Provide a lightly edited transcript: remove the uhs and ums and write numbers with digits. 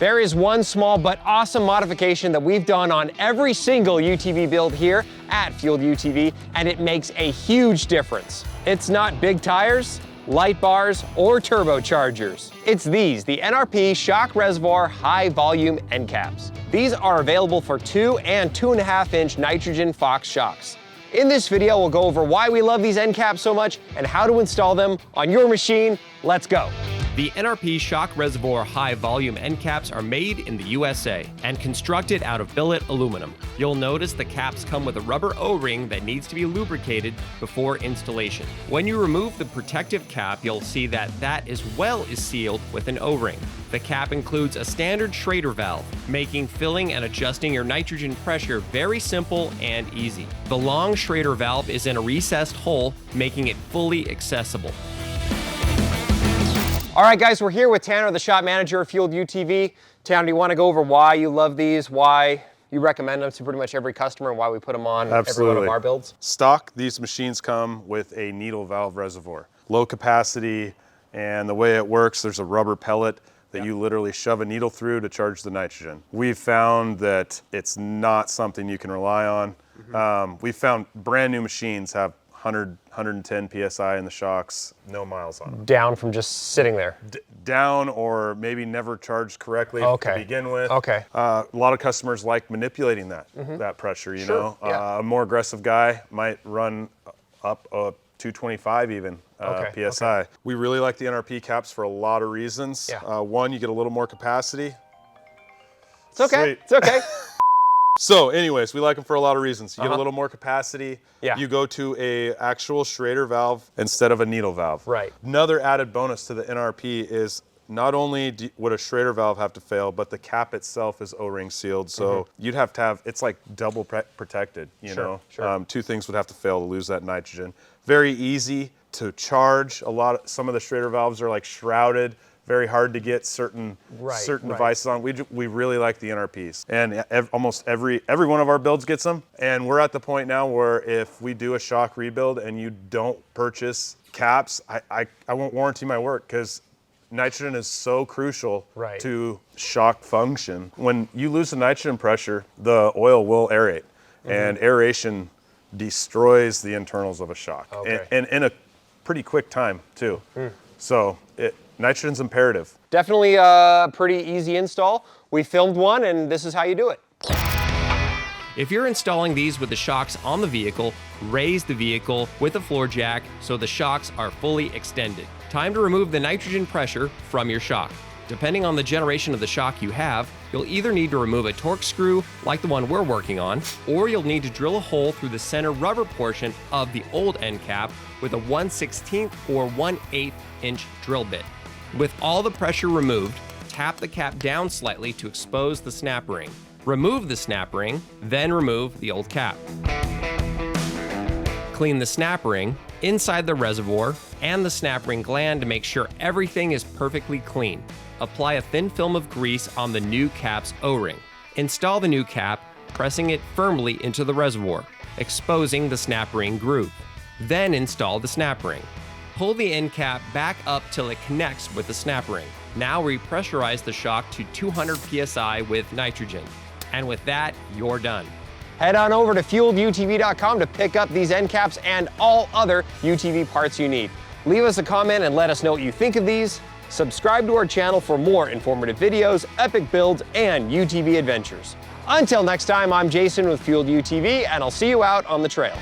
There is one small but awesome modification that we've done on every single UTV build here at Fueled UTV, and it makes a huge difference. It's not big tires, light bars, or turbochargers. It's these, the NRP Shock Reservoir High Volume End Caps. These are available for 2 and 2.5 inch nitrogen Fox shocks. In this video, we'll go over why we love these end caps so much and how to install them on your machine. Let's go. The NRP Shock Reservoir High Volume End Caps are made in the USA and constructed out of billet aluminum. You'll notice the caps come with a rubber O-ring that needs to be lubricated before installation. When you remove the protective cap, you'll see that as well is sealed with an O-ring. The cap includes a standard Schrader valve, making filling and adjusting your nitrogen pressure very simple and easy. The long Schrader valve is in a recessed hole, making it fully accessible. All right, guys, we're here with Tanner, the shop manager of Fueled UTV. Tanner, do you want to go over why you love these, why you recommend them to pretty much every customer, and why we put them on every one of our builds? Stock, these machines come with a needle valve reservoir. Low capacity, and the way it works, there's a rubber pellet that you literally shove a needle through to charge the nitrogen. We've found that it's not something you can rely on. We've found brand new machines have 110 PSI in the shocks, no miles on them. Down from just sitting there? Down, or maybe never charged correctly to begin with. Okay. A lot of customers like manipulating that pressure, you know. A more aggressive guy might run up 225 even PSI. We really like the NRP caps for a lot of reasons. One, you get a little more capacity. It's okay, Sweet. it's okay. So anyways, we like them for a lot of reasons. You get a little more capacity. Yeah. You go to a actual Schrader valve instead of a needle valve. Right. Another added bonus to the NRP is not only would a Schrader valve have to fail, but the cap itself is O-ring sealed. So you'd have to have, it's like double protected, you know? Two things would have to fail to lose that nitrogen. Very easy to charge. Some of the Schrader valves are like shrouded. Very hard to get certain devices on. We really like the NRPs, and almost every one of our builds gets them. And we're at the point now where if we do a shock rebuild and you don't purchase caps, I won't warranty my work, because nitrogen is so crucial to shock function. When you lose the nitrogen pressure, the oil will aerate, and aeration destroys the internals of a shock, and in a pretty quick time too. So nitrogen's imperative. Definitely a pretty easy install. We filmed one, and this is how you do it. If you're installing these with the shocks on the vehicle, raise the vehicle with a floor jack so the shocks are fully extended. Time to remove the nitrogen pressure from your shock. Depending on the generation of the shock you have, you'll either need to remove a torque screw like the one we're working on, or you'll need to drill a hole through the center rubber portion of the old end cap with a 1/16 or 1/8 inch drill bit. With all the pressure removed, tap the cap down slightly to expose the snap ring. Remove the snap ring, then remove the old cap. Clean the snap ring, inside the reservoir, and the snap ring gland to make sure everything is perfectly clean. Apply a thin film of grease on the new cap's O-ring. Install the new cap, pressing it firmly into the reservoir, exposing the snap ring groove. Then install the snap ring. Pull the end cap back up till it connects with the snap ring. Now repressurize the shock to 200 PSI with nitrogen. And with that, you're done. Head on over to fueledutv.com to pick up these end caps and all other UTV parts you need. Leave us a comment and let us know what you think of these. Subscribe to our channel for more informative videos, epic builds, and UTV adventures. Until next time, I'm Jason with Fueled UTV, and I'll see you out on the trail.